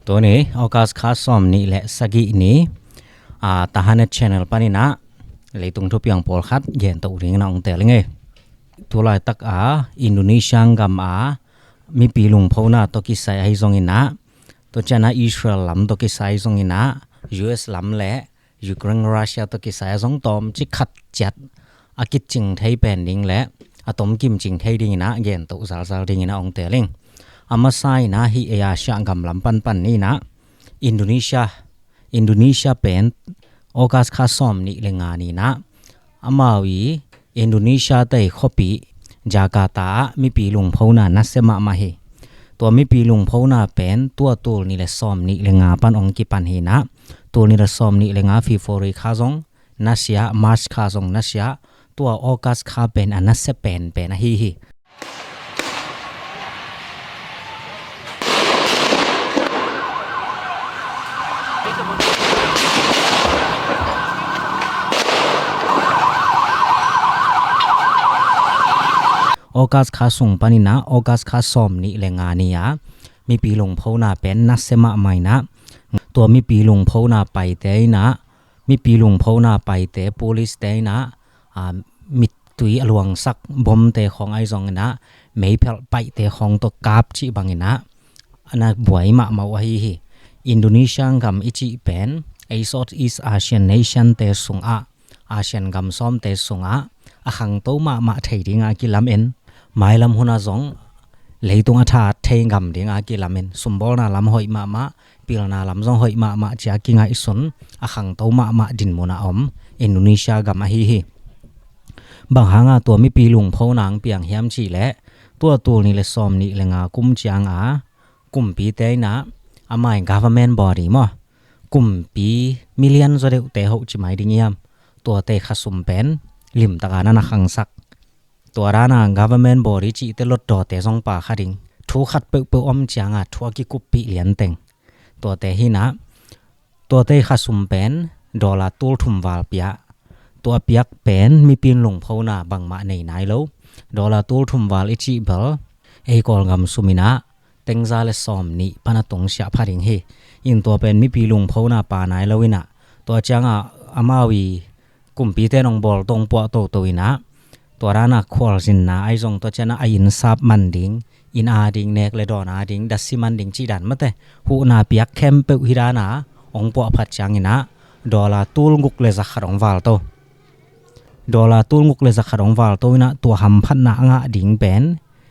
ตัวนี้ออกาสคาซอมนี่และสกินี่ตาฮันเน channel ปานี่นะเลยตรงทุบยังปอลคัดเย็นตัวเรื่องน้องแต่ละไงตัวลายตักอินโดนีเซียกัมมีปีลุงพาวนาตกิไซให้ซองอินะตัวจนะอิสราเอลลำตกิไซซองอินะ US ลำและยูเครนรัสเซียตกิไซซองตอมจิขัดจัดอากิจจิงไทยแผ่นดินและอะตอมกิมจิงไทยดิงนะเย็นตัวสาวๆดิงนะองแต่ละอามาไซนะฮิเออาชะกัมลำปันนี่นะอินโดนีเซียเป็นออกัสคาซอมนี่เลงานี่นะอามาวีอินโดนีเซียไต้ขปีจาการ์ตามีปีลุงพาวนานัสเซมามาเฮตัวมีปีลุงพาวนาเป็นตัวนี่และซอมนี่เลงาปันองกิปันเฮนะตัวนี่และซอมนี่เลงาฟีฟอรีคาซงนัสยามาร์ชคาซงนัสยาตัวออกัสคาเป็นอนัสเซเป็นฮีออกัสคาส่งปานินะออกัสคาซอมนี่แหลงานียามีปีลงพาวนาเป็นนัสเซมาใหม่นะตัวมีปีลงพาวนาไปเตนะมีปีลงพาวนาไปเต police เตนะมิตุยอลวงสักบอมเตของไอซองนะไม่เพลไปเตของตัวกาบจิบังนะอันนั้นบวยมาว่าฮีอินโดนีเซียกัมอิจิเป็นไอ Southeast Asian nation เตสุงอาเซียนกัมซ้อมเตสุงขังโตมาไทยดิงากิลามเอ็นหมายลำหุนาจงเลยตรงอาทาเทงกำดิงากิลามเอ็นสมบูรณาลำหอยมาปีลนาลำจงหอยมาจากกิงาอิสนขังโตมาดินมุนาอมอินโดนีเซียกัมฮีบางหางตัวมีปีลุงพาวนางเปียงเฮียมจีและตัวนี่เลยซอมนี่เลยงากุมจางกุมปีเตนะอาไม่ government body มั้งกุมปีมิลเลียนจะได้เตะหกจิหมายดิงยามตัวเตะขสุมเป็นลิมตะกานาขังสักตัวร้าน government body จีเตลดดอเตะซองป่าขัดิงทุกขัดเปิอมจางทัวกิกุปปีเหรียญเต็งตัวเตะหินะตัวเตะขสุมเป็นดอลลาร์ตูลทุมวาลเปียตัวเปียกเป็นมีปีนหลงพาวนาบังมาในไหนแล้วดอลลาร์ตูลทุมวาลอิจิเบลกอลกำสุมินะเต็งซาเลซอมนี่ปนตงเสียพัดิงยินตัวเป็นมีปีหลงพาวนาป่าไหนแล้ววินะตัวจางอามาวีกุมปีเตนองบอลตรงปัวโตวินะตัวร้านควอลสินนะไอซงตัวเจนะอินซับมันดิงอินดิงเนกเลดอนดิงดัสซิมันดิงจีดันมาเตหูนาเปียกเข้มเปฮิรานะองปัวพัดจางอินะดอลลาร์ตูลงุกเลซักขรองวาลโตดอลลาร์ตูลงุกเลซักขรองวาลโตวินะตัวหำพัดนางะดิงเป็น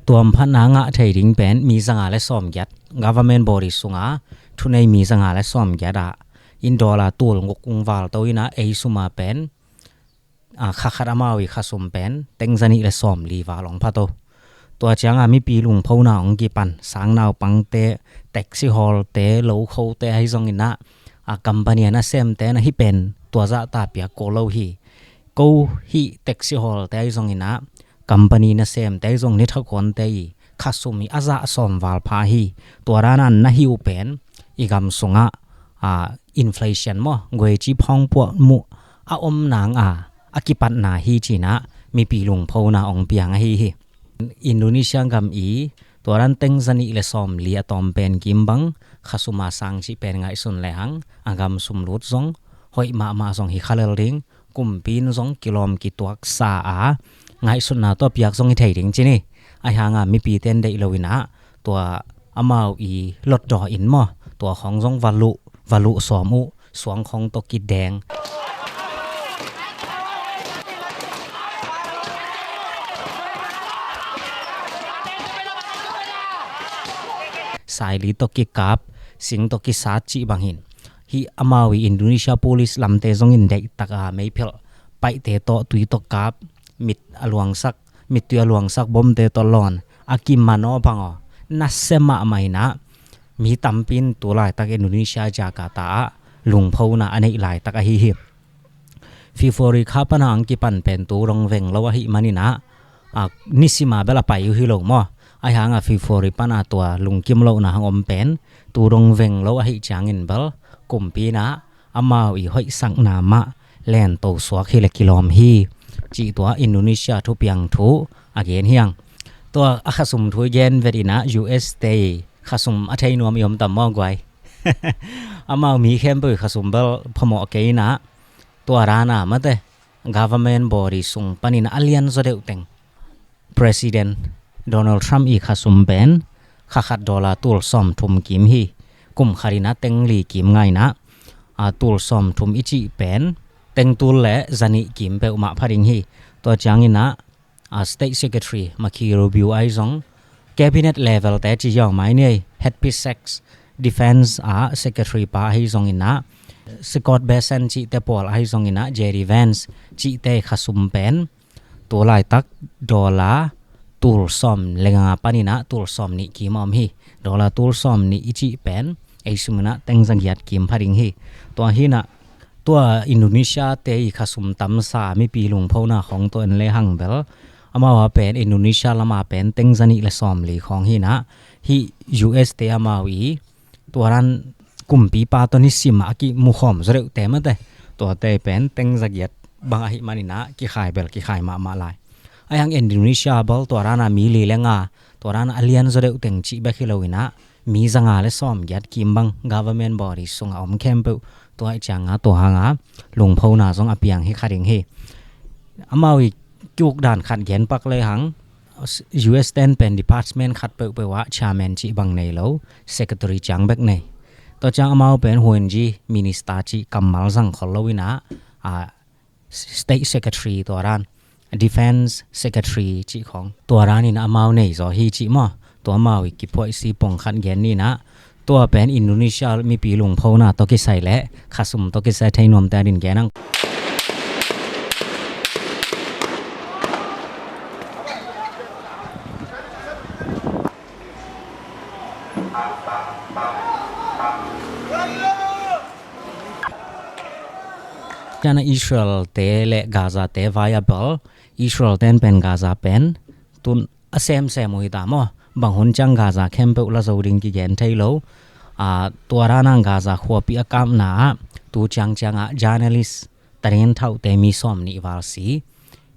ตัวหำพัดนางะไทยดิงเป็นมีสังหาและซ้อมยัด government body สุงทุนในมีสังหาและซ้อมยัดอินดอลลาร์ตูลงุกวาลโตวินะสุมาเป็นข้าขัดอามาวิข้าสมเป็นเต็งจันนี่และสอมลีวาลองพัดตัวเจ้ามีปีลุงพาวนาองกีปันสังนาวปังเตแท็กซี่ฮอลเตโลโคเตให้ซองอินะกัมปานีน่ะเซมเตนะฮิเป็นตัวจะตาเปียโกโลฮีแท็กซี่ฮอลเตให้ซองอินะกัมปานีน่ะเซมเตซองนิทกอนเตข้าสมีอาซาสอมวาลพาฮีตัวร้านั้นน่ะฮิวเป็นอีกำสงอินฟลชันมั้งกวยจีพองปวดมุอมนางอากิปัตนาฮีจีนะมีปีลุงพาวนาองเปียงฮีอินโดนีเซียกัมตัวรันเต็งจันอีเลซอมเลียตอมเป็นกิมบังข้าสุมาสังจีเป็นไงสุนเลหังอากำสุมลุดซงหอยมาซงฮิคาเลริงกุมปีนซงกิโลมกิตัวสาไงสุนนาตัวเปียกซงฮิไทยริงจีนี่ไอหางมีปีเต็นได้เลวินะตัวอามาลดดออินมั้งตัวของซงวาลุสวมุสวงของตกิดแดงสายลีตกิกาบสิงตกิสาจิบังหินฮีอามาวีอินโดนีเซีย police ลำเตซงอินเด็กตะไม่เพลไปเตโตตุยตกาบมิดอลวงสักมิดตุยอลวงสักบอมเตตลอนอากิมานอพังนัสเซมาไม่นะมีตัมปินตัวลายตักอินโดนีเซียจาการ์ตาลุงพาวนาอันนี้ลายตักฮีฟีฟอริคาปนังกิปันเป็นตัวรองเวงแล้วว่าฮิมานินะนิสิมาเบลไปอยู่ฮิโลมอไอหางฟีฟอริปนาตัวลุงกิมโลนะหงอมเป็นตัวรงเวงโลว่าฮิจางอินเบลกุมปีนะอามาอีหอยสังนามะแลนโตสวกฮิเลกิโลมฮีจีตัวอินโดนีเซียทุเปียงทุอาเกนเฮียงตัวอาคาสุมทุเยนเวดินะ US เต khasum athai nuam yom tam mo gwai amau mi kempu khasumbal phamo ke na to rana mate government body sung panina alien zodeu teng president Donald Trump i khasum ben khat dollar tul som thum kim hi kum kharina tengli kim ngai na tul som thum ichi pen teng tul le zani kim pe uma pharing hi to changina state secretary Marco Rubio ai zong cabinet level te chi yaw mai nei Head-Piece defense secretary pa hi zong ina Scott Bessent chi te pol ai zong ina Jerry Vance chi te khasum pen to lai tak dollar tul som lenga panina tul som ni kimom hi dollar tul som ni ichi pen ai sumna tengjangiat kim pharing hi to hi na to Indonesia te i khasum tam sa mi pi lung phona khong to en le hang bel amawa pen Indonesia lama pen tengjani le som li khong hi na hi US te amawi to ran kumpi pa to ni sima ki mu khom zreu te ma te to te pen tengjagiat bang hi manina ki khai bel ki khai ma lai ayang Indonesia bal to rana mi li lenga to rana alien zreu teng chi ba khilowina mi zanga le som gyat kim bang government body sunga om kempu to ai changa to hanga lung phona jong apiang hi kharing hi amawi chuk dan khat gen pak le hang US ten pen department khat pe wa chairman chi bang nei lo secretary chang bek nei to chang amau pen huan ji minister chi kamal jang kholowina state secretary to ran defense secretary chi khong to ran in amau nei zo hi chi mo to amau ki phoi si pong khat gen ni na to pen Indonesia mi pi lung phona to ki sai le khasum to ki sai thainom ta din genang jana Israel te le Gaza te viable Israel ten pen Gaza pen tun asem se moi ta mo banghun chang Gaza kempe ula zoding ki gen thailo tuarana Gaza khwapi akam na tu chang journalist taren thau te mi som ni warsi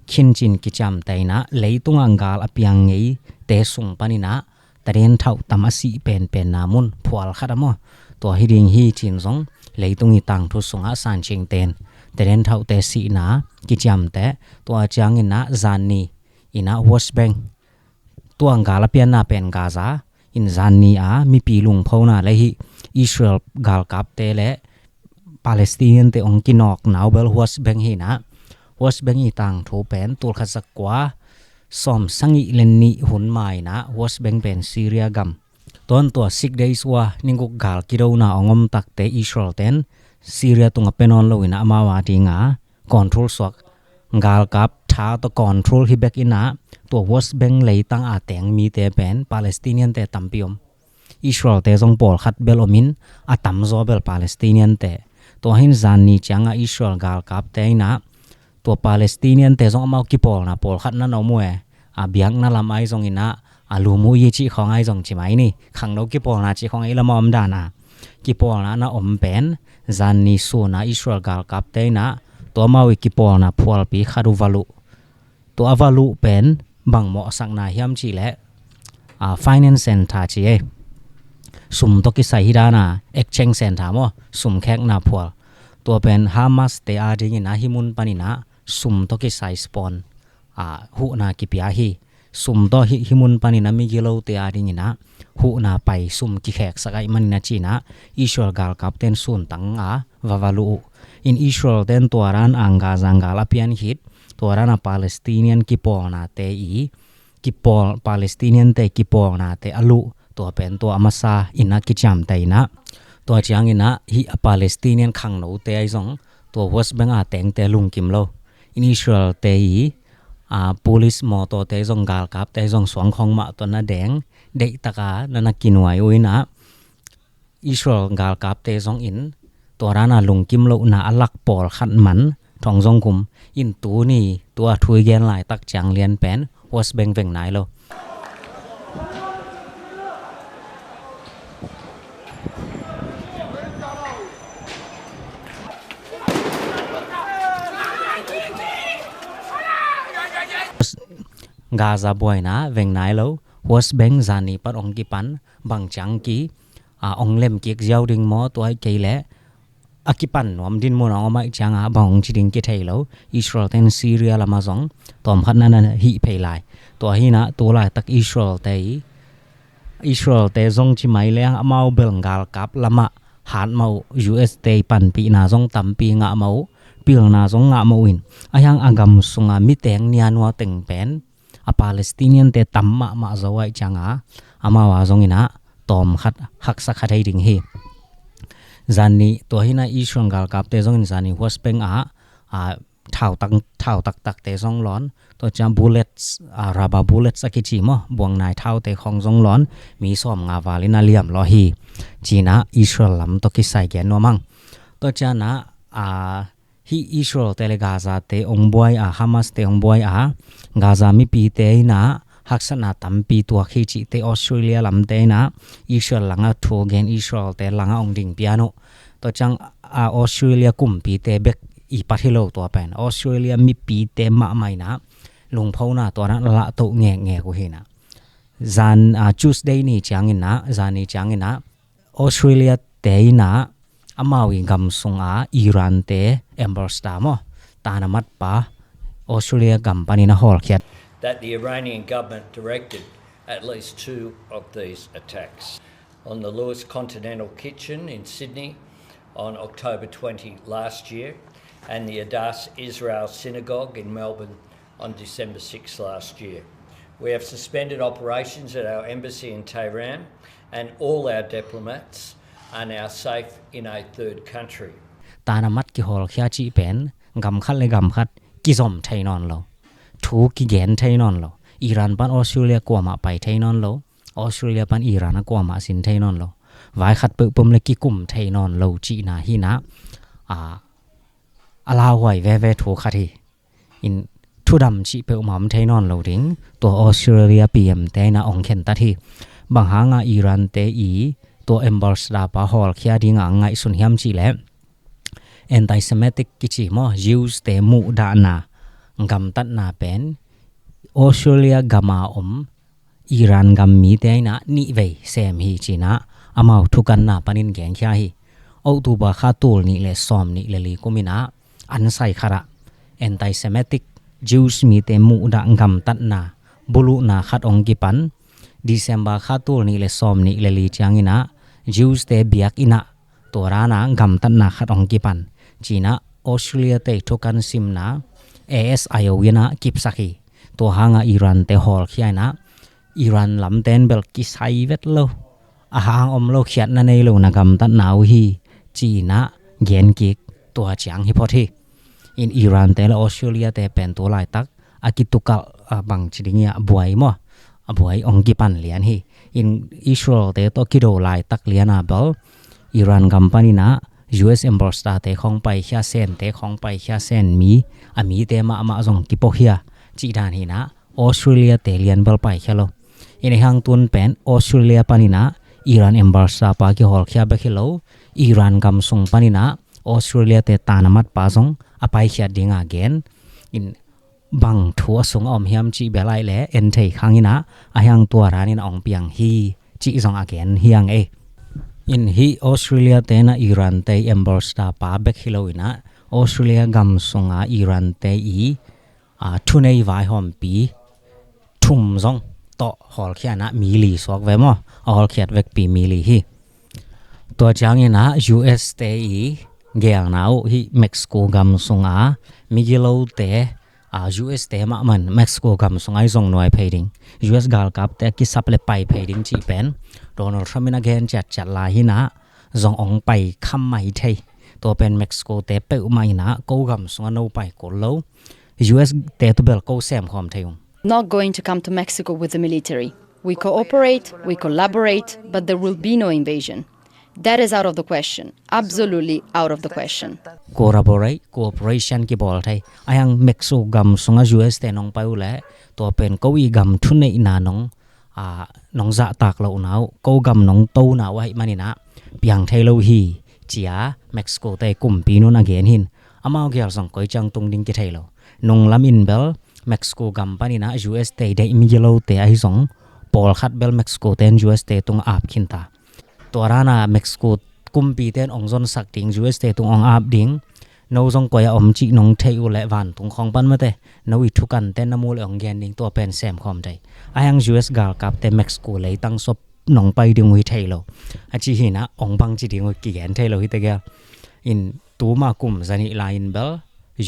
khinchin ki cham taina leitung angal apiang ngei te sung panina taren thau tamasi pen namun phwal khadamo to hiring hi chin jong leitung i tang thu sunga san ching ten teren thau te si na ki cham te to chang ina zanni ina West Bank to angala pian na pen Gaza in zanni mi pi lung phona le hi Israel gal kap te le Palestinian te ong kinok naw bel West Bank hi na West Bank i tang thu pen tul khasakwa som sangi lenni hun mai na West Bank pen Syria gam ton to 6 days wa ninguk gal kiro na ongom tak te Israel ten Syria tunga penon lo ina amawa tinga control swak gal kap tha to control hi back ina to West Bank lei tang ateng mi te pen Palestinian te tampiom Israel te jong pol khat belomin atam zo bel Palestinian te to hin zanni changa Israel gal kap te ina to Palestinian te jong amau ki pol na pol khat na no mue biang na lam ai jong ina alumu yi chi khong ai jong chi mai ni khang no ki pol na chi khong ai lamom dana ki pol na om pen zanni su na Israel gal kap te na to mawi ki pol na phwal pi kharu valu to avalu pen bang mo sang na hiam chi le finance center chi e sum to ki sai dana exchange center mo sum khek na phwal to pen Hamas te a ding na himun panina sum to ki sai spon hu na ki pia hi sum to himun panina mi gilo te a ding na hu na pai sum ki khek sakai manina china Israel gal kapten sun tang vavalu in Israel ten tuaran anga zangala pian hit tuarana Palestinian ki pona te ki pol Palestinian te ki pona te alu to pen to amasa ina ki cham taina to chiang ina hi a Palestinian khang no te ai jong to West Bank teng te lung kim lo in Israel te police moto te jong gal kap te jong swang khong ma to na deng de taka na kinwai uina Israel gal kap te jong in torana lung kim lo na alak pol khat man thong jong kum in tu ni tua thui gen lai tak chang lian pen West Bank veng nai lo Gaza boy na veng nai lo West Bank zani par ong ki pan bang chang ki ong lem kek jaw ding mo to ai ke le akipan nom din mo na ma changa bang chiding ke thailo Israel ten Syria lama jong tom khat na hi pheilai to hi na to lai tak Israel te jong chi mai le amau belngal kap lama han mau US te pan pi na jong tam pi nga mau pil na jong nga mau in ayang agam sunga mi teng nia no teng pen a Palestinian te tamma ma zawai changa amawa jong ina tom khat hak sa khathai ding hi zani to hina Israel gal kap te jong zani hospeng thau tak te jong lon to cham bullets rubber bullets akichi mo buang nai thau te khong jong lon mi som nga walina liam lo hi china Israel lam to ki sai gen no mang to chana hi Israel te le Gaza te ongboy Hamas te ongboy Gaza mi pi te na haksana tampi tua khi chi te Australia lam te na Israel langa tho gen Israel te langa ongding piano to chang Australia kum pi te bek i pathilo to pen Australia mi pi te ma mai na lung phona to na la to nge ko hina zan Tuesday ni changina zani changina Australia te na amawi gam sunga Iran te embarsta mo tanamat pa Australia company na hol khet that the Iranian government directed at least 2 of these attacks on the Lewis Continental Kitchen in Sydney on October 20 last year and the Adass Israel Synagogue in Melbourne on December 6 last year. We have suspended operations at our embassy in Tehran and all our diplomats are now safe in a third country. Tanamat ki hol khya chi pen gam khat le gam khat ki zom thainon lo thu ki gen thainon lo Iran pan Australia kwa ma pai thainon lo Australia pan Iran kwa ma sin thainon lo vai khat pe pum le ki kum thainon lo chi na hi na ala hoi ve thu khathi in thu dam chi pe mam thainon lo ding to Australia PM te na ong khen ta thi bang hanga Iran te to ambassador pa hol khya ding ngai sun hiam chi le anti Semitic ki chi mo Jews te mu da na gam tat na pen Australia gama Iran gam mi te na ni ve sem hi china amau thukan na panin geng khya hi October kha tul ni le som ni le li komina an sai khara anti Semitic Jews mi te mu da gam tat na bulu na khat ong ki pan December kha tul ni le som ni le li changina Jews te biak ina torana gam tat na khat ong ki pan china Australia te thukan sim na ASIO yana kip sakhi to hanga Iran te hol khiana Iran lam ten bel ki sai vet lo hang lo khiat na nei lo na gam tat nau hi china gen ki to chang hi phothi in Iran te la Australia te pen to lai tak akitukal bang chidingia buai mo buai ong ki pan lian hi in Israel te to kido lai tak liana bal Iran company na US ambassador te khong pai khya sen te khong pai khya sen mi ami te ma jong ki po khia chi dan hi na Australia te lian bal pai khalo in hang tun pen Australia panina Iran ambassador pa ki hol khya ba khilo Iran gam sung panina Australia te tanamat pa jong apai khya ding again in bang thu sung om hiam chi belai le en thei khangina ahang tua ranin ong piang hi chi jong again hiang in hi Australia te na Iran te ambassador pa bek hiloina Australia gam sunga Iran te thunei vai hom pi thum jong to hol khiana mi li sok ve mo hol khiat vek pi mi li hi to changina US te gel nau hi Mexico gam sunga migilo te US te ma man Mexico gam sungai jong noi phading US gal kap te ki saple pai phading chi pen Donald Trump in again chat la hi na jong ong pai kham mai thei to pen Mexico te pe mai na ko gam sunga no pai ko lo US te to bel ko sem khom theiung not going to come to Mexico with the military. We cooperate, we collaborate, but there will be no invasion. That is out of the question. Absolutely out of the question. Cooperation ki bol thai ayang Mexico gam sunga US te nong pau le to pen ko I gam thune ina nong za tak lo nau ko gam nong to na wa manina piang thai lo hi chia Mexico te kum pi nu na gen hin amao gyal song koi chang tung ding ki thai lo nong lam in bel Mexico gam panina US te dai mi lo te ai song pol khat bel Mexico ten US te tung ap khin ta ตัวรานาเม็กซิโกกุมปีเตนองซอนสักดิง US เตตุงองอาบดิงno zong ko ya om chi nong thei u le van tung khong pan ma te no i thukan ten na mu le ong gen ding to pen sem khom dai ayang US gal kap te Mexico le tang sop nong pai ding wi thei lo a chi hi na ong bang chi ding ki gen thei lo hi te ga in tu ma kum zani line bel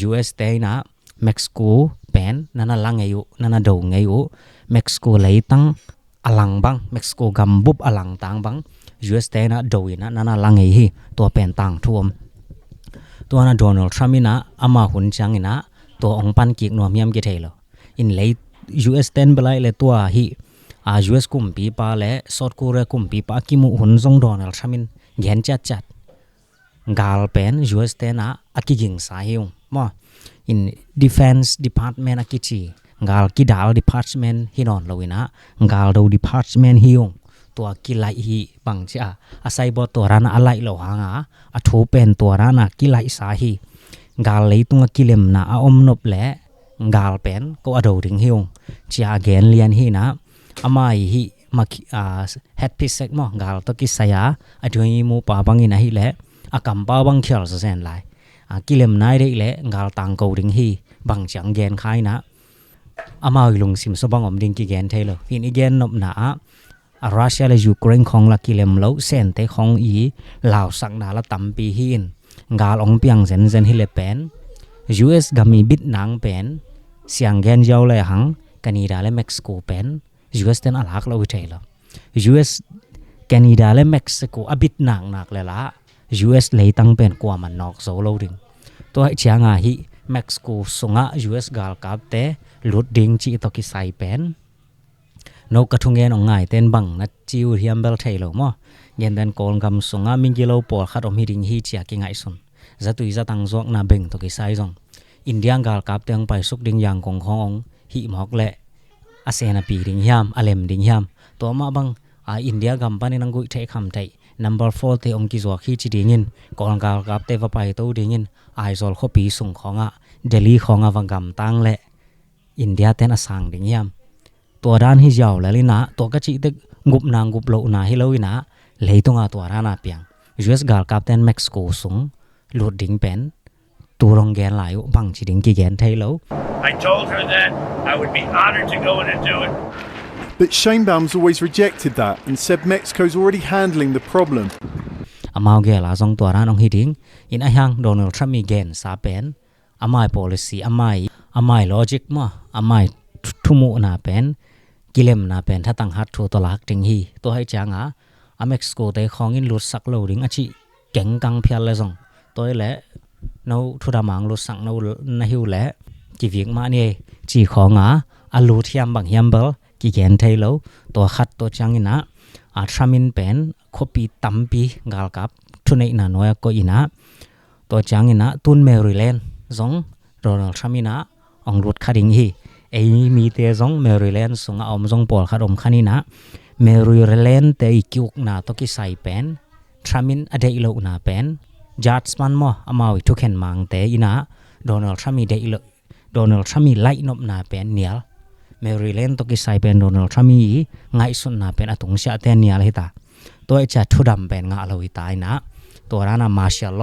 US te na Mexico pen nana lang ayu nana do ngayu Mexico le tang alang bang Mexico gam bup alang tang bang US te na do ina nana lang ai hi to pen tang thuamตัวน่ะ Donald Trump นะอามาหุ่นจังนะตัวองปันกิกนัวเมียมกิเทลอินเลย US 10บลายเลยตัวhi US กุมปีปาและซอดกูเรกุมปีปากิมุหุ่นซง Donald Trump เย็นจัดกาลเป็น US 10นะอากิกิงสาหิวมอ in Defense Department อากิจีกาลกิดาล Department ฮินอนลวินะกาลดู Department หิวตัวกิไลฮีบังจ้าอาศัยบ่ตัวรานะอะไรโลหางอะทูเป็นตัวรานะกิไลสาฮีกาลเลยตุงกิเลมนะอมนบและกาลเป็นก็อโดริงหิวจ้าเกนเลียนฮีนะอามายฮีมาเฮ็ดพิเศษมอกาลตะกิสยาอดวยมูปาบังอินะฮีและอากัมปาบังเขียวซะแซนหลายกิเลมนายได้และกาลตังโกริงฮีบังจังเกนคายนะอามายลงสิมสบังอมดิงกิเกนเทโลหินอีเกนนบนะRussia และ Ukraine ของละกิเลมโลเซนเตของอีลาวสักนาละตัมปีหินกาลองเปียงเซนฮิเลเปน US กามีบิดนางเป็นเสียงแกนยาวเลยหังแคนาดาและเม็กซิโกเป็น US เตนอลักเราวิจัยละ US แคนาดาและเม็กซิโกอบิดนางนักเลยละ US เลยตั้งเป็นกว่ามันนอกโซโลดิงตัวเชียงอาฮิเม็กซิโกสงะ US กาลกับเตลุดดิงจีตอกิไซเป็นno kathungen ongai ten bang na chiu hiam bel thailo mo yen den kol gam sunga mingilo por khat om hiring hi chia ki ngai sun zatui za tang jok na beng to ki sai jong india gal kap teng pai suk ding yang kong khong hi mok le asena pi ding hiam alem ding hiam to ma bang india gam pani nang gui thai kham thai number 4 te ong ki zo khi chi ding in kol gal kap te va pai to ding in ai zol kho pi sung khonga delhi khonga wangam tang le india ten asang ding hiamตัวด้านที่ยาวแล้วลินะตัวก็จีตึกกุบนางกุบโลนาให้เลยนะเลยตรงตัวด้านนาเปียง US กาลกับเต็นเม็กซิโกสูงหลุดดิ่งเป็นตัวรองแกนหลายบังจีดิ่งกี่แกนไทยแล้ว I told her that I would be honored to go in and do it. But Sheinbaum's always rejected that and said Mexico's already handling the problem. อามาเกล่าส่งตัวด้านองฮิดิ่งอินไอฮังโดนัลด์ทรัมป์มีแกนซาเป็นอามา policy อามา logic มั้งอามาทุ่มนาเป็นกิเลมนาเป็นถ้าตั้งฮัดทัวตลาดจริงฮีตัวให้จังเม็กซิโกแต่ของอินลุดสักโลดิงอาชีเก่งกังเพียรเลยส่งตัวแหละเราทุดามังลุดสักเราในหิวแหละจีวิกมาเนี่ยจีของลูดเทียมบังเฮียมเบลกี่แกนไทยแล้วตัวขัดตัวจังอินะทรามินเป็นคบีตัมปีกาลกับทุนในนาโนยก็อินะตัวจังอินะตุนเมริแลนด์ส่งโดนัลด์ทรัมป์อินะองลุดขัดิงฮีไอ้มีเตะซองเมริแลนด์ส่งอมซองปอลขัดอมขันีนะเมริแลนด์เตะกิวนาตกิไซเป็นทรัมมินอเดอิโลนาเป็นจัดสมันมออามาวิทุกเห็นมังเตะอินะโดนัลด์ทรัมมิเดอิโลโดนัลด์ทรัมมิไล่นบนาเป็นเนียลเมริแลนด์ตกิไซเป็นโดนัลด์ทรัมมิไงสุนนาเป็นอตุงเสียเตเนียลฮิตาตัวไอ้จัดทุดำเป็นงาลวิตายนะตัวร้านมาเชลโล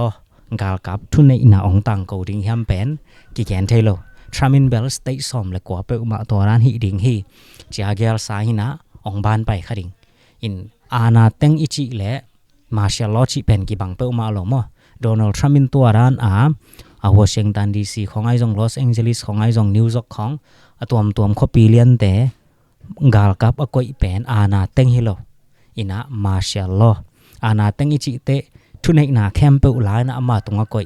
กาลกับทุนในอินะองตังโกดิงแฮมเป็นกิแกนเทโลทรามินเบลสเตย์ซอมและกว่าเปิอุมาตัวร้านฮิดิงฮีจีอาเกลสาหินะองบานไปขดิงอินอาณาเต็งอิจิและมาเชลโลจิเป็นกีบังเปิอุมาหลงมั้งโดนัลด์ทรัมมินตัวร้านวอชิงตันดีซีของไอซองลอสแองเจลิสของไอซองนิวยอร์กของตัวคอปีเลียนแต่กาลกับก็อีเป็นอาณาเต็งฮิโลอินะมาเชลโลอาณาเต็งอิจิเตทุนในนาแคมเปิอุลายนะอามาตรงก็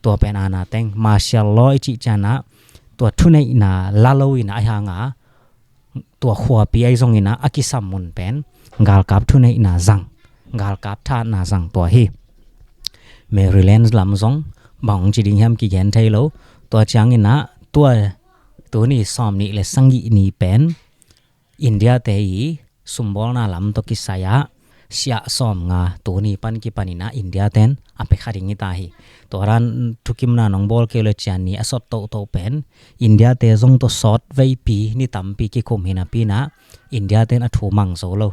ตัวเป็นอาณาเต็งมาเชลโลอิจิจานะตัวทุนในนาลาโลอินะไอหางตัวขัวปีไอซองอินะอากิสัมมุนเป็นกาลกับทุนในนาจังกาลกับท่านาจังตัวฮีเมริแลนด์ลำซองบางจีดิงแฮมกิแกนไทยโลตัวจังอินะตัวนี้ซ้อมนี่และสังกีนี่เป็นอินเดียเตยสุมบอลนาลำตกิสายะเสียซ้อมตัวนี้ปันกิปันินะอินเดียเต็นอเปขาดิงิตาฮีตัวรันทุกิมนานองบอลเกลจานี่อสอดโตเป็นอินเดียเตซงตัวสอดไว้ปีนี่ตั้มปีกิคุมหินาปีนะอินเดียเต็นอถูมังโซโล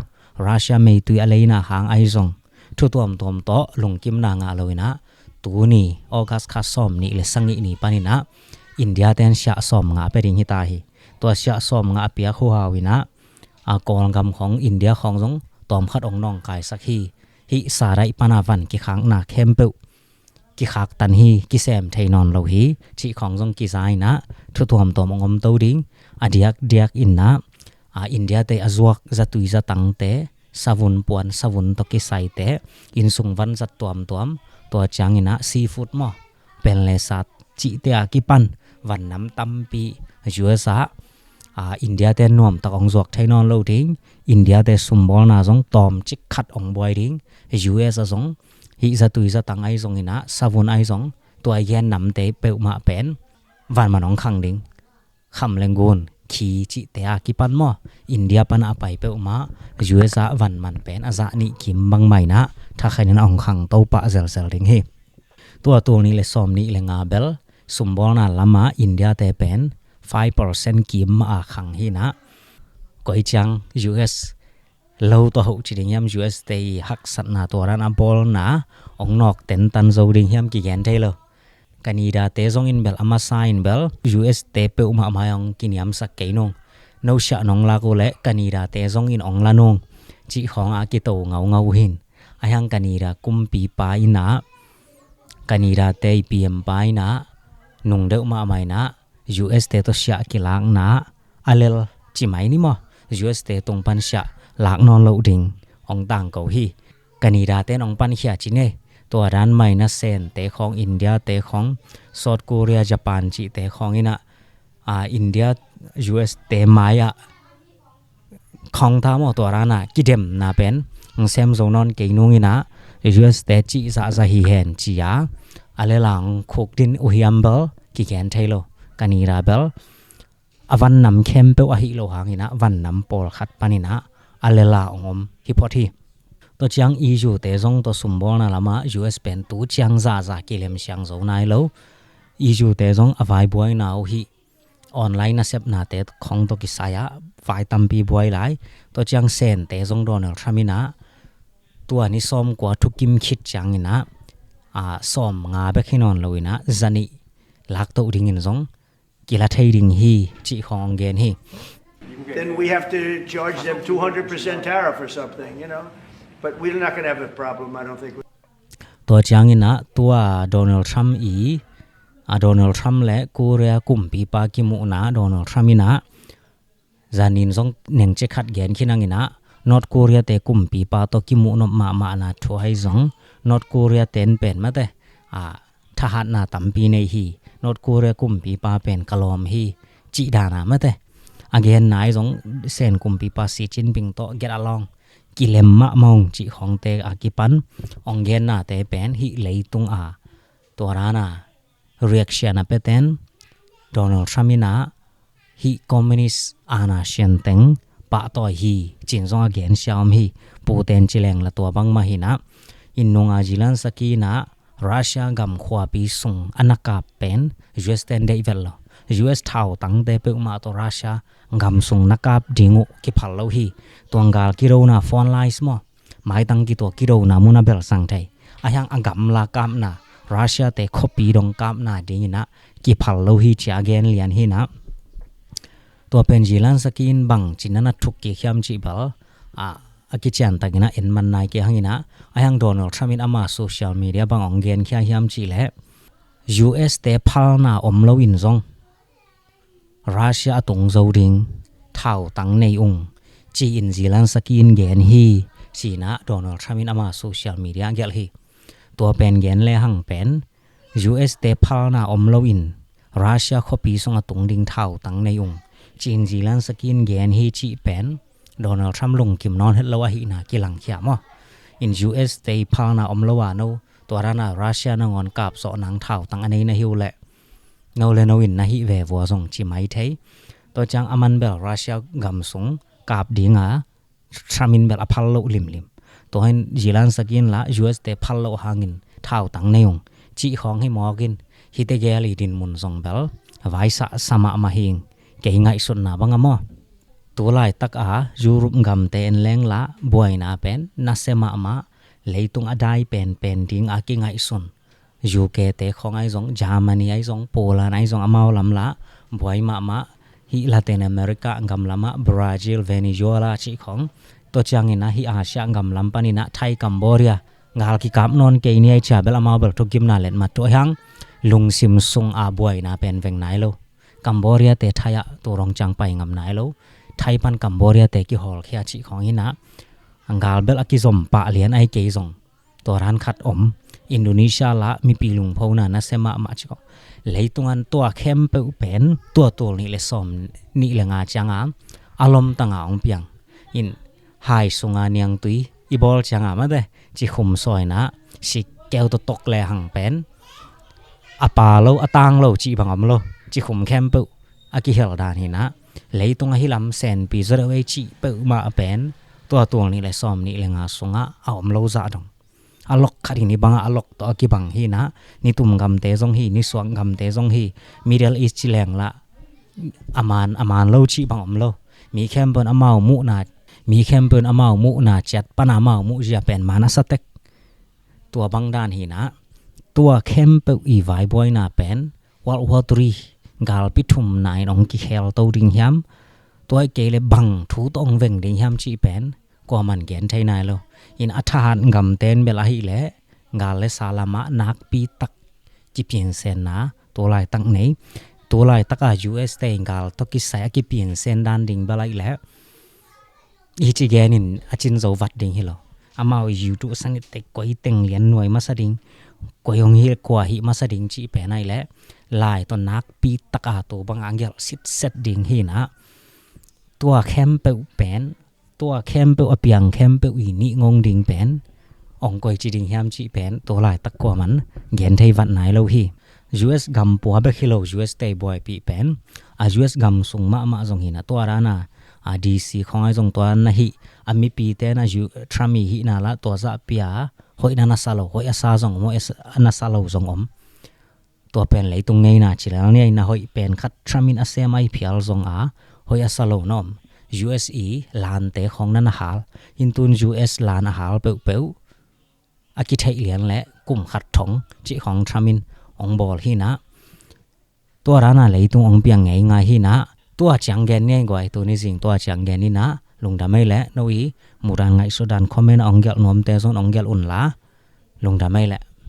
รัสเซียไม่ตุยอะไรนะหางไอซงทุตัวมตอมโตลงกิมนางาลอยนะตูนี่ออกัสคาซอมนี่เลสังนี่ปานินะอินเดียเตนเสียซอมงาเปริงฮิตาฮีตัวเสียซอมงาเปียหัววินะกองกำของอินเดียของซงตอมขัดองนองกายสักฮีฮิสาไรปานาวันกิขังนาเข้มเปกิขักตันฮีกิแซมไทนอนโลฮีชีของซงกิไซนะทุตัวมตอมงมตูดิงอเดียกอินนะอินเดียเตอจวกจะตุยจะตังเตสาวุนปวนสาวุนตกิไซเตอินสุงวันจัดตัวจางอินะซีฟู้ดมอเป็นเลสัตจิเตอากิปันวันน้ำตัมปีจัวซาอินเดียเตนวมตะองจวกไทนอนโลดิงอินเดียเตสุมบอลนาซงตอมจิกขัดองบอยดิงยูเอสซงฮิจะตุยจะตังไอซงอินะสาวุนไอซงตัวแยนน้ำเตเปลมาเป็นวันมันองขังดิงคำเลงกุนขีจิเตอากิปันมออินเดียปันอาไปเปลมายูเอสวันมันเป็นอาซานิกิมบังไม่นะถ้าใครนั้นองขังโตปะเซลดิงเฮตัวนี้เลยซอมนี้เลยงาเบลสุมบอลนาลามาอินเดียเตเป็น 5% กิมมาขังฮีนะก็อีจัง US เราตัวหูจิดิงยาม US เตยหักสัตนาตัวรันบอลนะองนอกเต็นตันโจดิงยามกี่แกนเทเลแคนาดาเตซงอินเบลอามาไซน์เบล US เตเปอุมามาองกินยามสักเกนงนอชะนองลาโกเละแคนาดาเตซงอินองลานงจีของอากิโตเงาหินอายังแคนาดากุมปีปายนะแคนาดาเตยปีมปายนะนุงเดอุมาไม่นะ US เตตัวเสียกิลางนะอเลลจิไม่นี่มั้ง US เตตรงปันเสียหลักนอนโลดิงองต่างเกาฮีแคนาดาเตนองปันเขียจิเนตัวร้านไม่นะเซนเตของอินเดียเตของซาอุดิอาระเบียญี่ปุ่นจีเตของอินะอินเดีย US เตมายะของทามอตัวร้านน่ะกิเดมน่าเป็นเซมโซนอนเกนุงอินะ US เตจีจะฮีเห็นจียาอะไรหลังคุกดินอุฮิอัมเบลกิแกนเทโลกานีราเบลวันน้ำเข้มเปอหิโลหางอินะวันน้ำปอลขัดปานินะอะไรหลังฮิปพอทีตัวจังอีจูเตจงตัวสมบูรณ์ละมา US เป็นตัวจังจะกิเลมเชียงโซนายโลอีจูเตจงอภัยบวยนาฮีออนไลน์นะเซปนาเตของตัวกิสายะฝ่ายตัมปีบวยไลตัวจังเซนเตจงโดนทรามินะตัวนี้ซ้อมกว่าทุกกิมคิดจังอินะซ้อมงาเบคินอนเลยนะจันนี่ลักตัวดิ่งอินซงกิลาเทดิ่งฮีจีของเกนฮี Then we have to charge them 200% tariff or something, you know. But we're not going to have a problem, I don't think. ตัวจังอินะตัวโดนัลด์ทรัมป์โดนัลด์ทรัมป์และกูเรียกุมปีปากิมุนะโดนัลด์ทรัมป์อินะจันนินซงเน่งเจขัดเกนขี้นังอินะนอร์ทโคเรียเตกุมปีปาโตกิมุนมานาทัวให้ซงนอร์ทโคเรียเตนเป็นมาเตทหารนาตัมปีในฮีนอร์ทโคเรียกุมปีปาเป็นกลอมฮีจีดานามาเตagain นายซงเซนกุมปีปาซีจินปิงโต get along กิเลมมะมองจีของเตอากิปันองเกนนาเตเป็นฮิเลยตุงตัวรานา reaction นะเป็นโดนัลด์ทรัมป์นะฮิคอมมิวนิสต์อาณาเชียนเต็งปะต่อฮีจินซงอาเกนชาวมีปูเตนจิเลงละตัวบังมาหินะอินนงอาจิลันสกีนะรัสเซียกำขวาปีส่งอนาคาเป็น US เตนเดวิลUS เท่าตั้งแต่เปิดมาตัวรัสเซียกำส่งนักการดิงูกิพัลโลฮีตัวงาลกิโรนาฟอนไลส์มั้งไม่ตั้งกิตัวกิโรนามุนาเบลสังไทยอายังกำลากำนารัสเซียเตคปีดงกำนาดิงนะกิพัลโลฮีจีอาเกนเลียนฮีนะตัวเป็นจิลันสกินบังจินนัททุกเกี่ยมจีบลอากิจันตากินะเอ็นมันนายเกี่ยงนะอายังโดนัลด์ทรัมป์อามาโซเชียลมีเดียบังองเกนเกี่ยมจีเล่ US เตพัลนาอมโลอินซงรัสเซียตงโจดิงเท่าตั้งในองจีอินจิลันสกินเกนฮีสีนะโดนัลด์ทรัมป์อามาโซเชียลมีเดียเกี่ยฮีตัวเป็นเกนเลหังเป็น US เตพัลนาอมโลอินรัสเซียขปีส่งตงดิงเท่าตั้งในองจีนจีลันสกินเกนฮีจีเป็นโดนัลด์ทรัมป์ลงกิมนอนเฮลวาฮีนากิลังเขียมอ่ะอิน US เตพัลนาอมโลวาโนตัวรานารัสเซียนงอนกับสอนังเท่าตั้งอันนี้นะฮิวแหละเงาเลนวินนะฮิเววัวส่งจีไม่เทตัวจังอามันเบลรัสเซียกำส่งกับดิงทรัมป์เบลอพัลโลลิมตัวให้จีลันสกินละ US เตพัลโลหางินเท่าตั้งในองจีของให้มอกินฮิเตเกลีดินมุนส่งเบลไว้สะสมามาหิงเก่งไงสุดนะบังอมอ ตัวลายตักยูรุปกำเตนแรงละบวยนาเป็นนัสมามาเลยตุงอดายเป็นดิ้งอากิไงสุนยูเคเตของไอซงจามันไอซงโปแลนด์ไอซงอมาลำละบวยมาฮิลาตินอเมริกากำลำบราซิลเวเนซุเอลาชิของตัวจังอินะฮิอาเซียกำลำปานินะไทยกัมพูชางาลกิกามนอนเกยนี่ไอชาเบลมาเบลทุกิมนาเล็ดมาตัวยังลุงซิมซุงอาบวยนาเป็นเวงไหนโลกัมพูชาเตไทยตัวรองจังไปงำไหนโลไทยปันกัมพูชาเตกิฮอลเคียชิของฮินะอังกาลเบลอกิสมปะเลียนไอเกยซงตัวร้านขัดอมอินโดนีเซียละมีปีลุงพาวนานะเซมามาชิกเลยตรงอันตัวเข้มเปเป็นตัวนี่เลยสมนี่เลยงาจังอารมณ์ต่างองเปียงอินหายสงาเนียงตุยอีบอลจังมาเดจิขุมซอยนะสิแก้วตกแลหังเป็นอปาโลอตางโลจีบังอมโลจิขุมเข้มเปอากิเฮลดานหินะเลยตรงหิลำเซนปีซะเวจิเปมาเป็นตัวนี่เลยสมนี่เลยงาสงาเอาอมโลซาดงอลอกขัดหินี่บังอลอกตัวกิบังหินะนี่ตุ่มกำเตซงหินี่สวงกำเตซงหิมิดเดิลอีสต์ชิแลงละอามานโลจีบังอมโลมีเข้มเป็นอมามุนามีเข้มเป็นอมามุนาจัดปนามามุจะเป็นมานาสเต็กตัวบางด้านหินะตัวเข้มเป็นอีไวบอยนาเป็นวัตรีกาลปิทุมนายองกิเฮลตัวดิ่งยามตัวเกลบังทูตองเวงดิ่งยามจีเป็นกว่ามันเกนไทยนายโลอินอัฐานกำเตนเบลาฮิเลกาลเลสาลามะนักปีตักจิเปียนเซนนะตัวลายตักไหนตัวลายตักUS เตงกาลตกิสายกิเปียนเซนดันดิ่งเบลาฮิเลอีจิเกนินอจินโซวัดดิ่งฮิโลอามาอยู่ตุสังเตกอยเต็งเลียนหน่วยมาสดิ่งกอยองฮิกว่าฮิมาสดิ่งจีเปนายเลลายตัวนักปีตักตัวบางอังเกลสิเซตดิ่งฮินะตัวเข้มเปเป็นตัวเข้มเปอเปียงเข้มเปอีนี่งงดิ่งเป็นองกอยจีดิ่งยามจีเป็นตัวลายตักกว่ามันเย็นไทยวัดไหนโลฮี US กำปัวเบคิโล US เตยบอยปีเป็นUS กำส่งมาส่งหินะตัวรานะDC ของไอ้ส่งตัวนะฮิมีปีเตนะยูทรัมมีฮินะละตัวซาเปียหอยนานาซาโลหอยอาซาส่งโมเอสนาซาโลส่งตัวเป็นเลยตรงไงนะจิแล้วเนี่ยนะหอยเป็นคัดทรัมมินอาเซมไอพิอัลส่งหอยอาซาโลนอมUSE ลานเตของนันหาลอินตุน US ลานหาลเปวอากิเทเลียนและกลุ่มขัดถงจิของทรัมมินองบอลฮินะตัวร้านอะไรตรงองเปียงไงฮินะตัวจังแกนเนี่ยกว่าตัวนี้สิ่งตัวจังแกนนี่นะลงดาไม่และโนอีมูรันไงสุดานคอมเมนต์องเกลนอมเตซอนองเกลอุ่นละลงดาไม่และ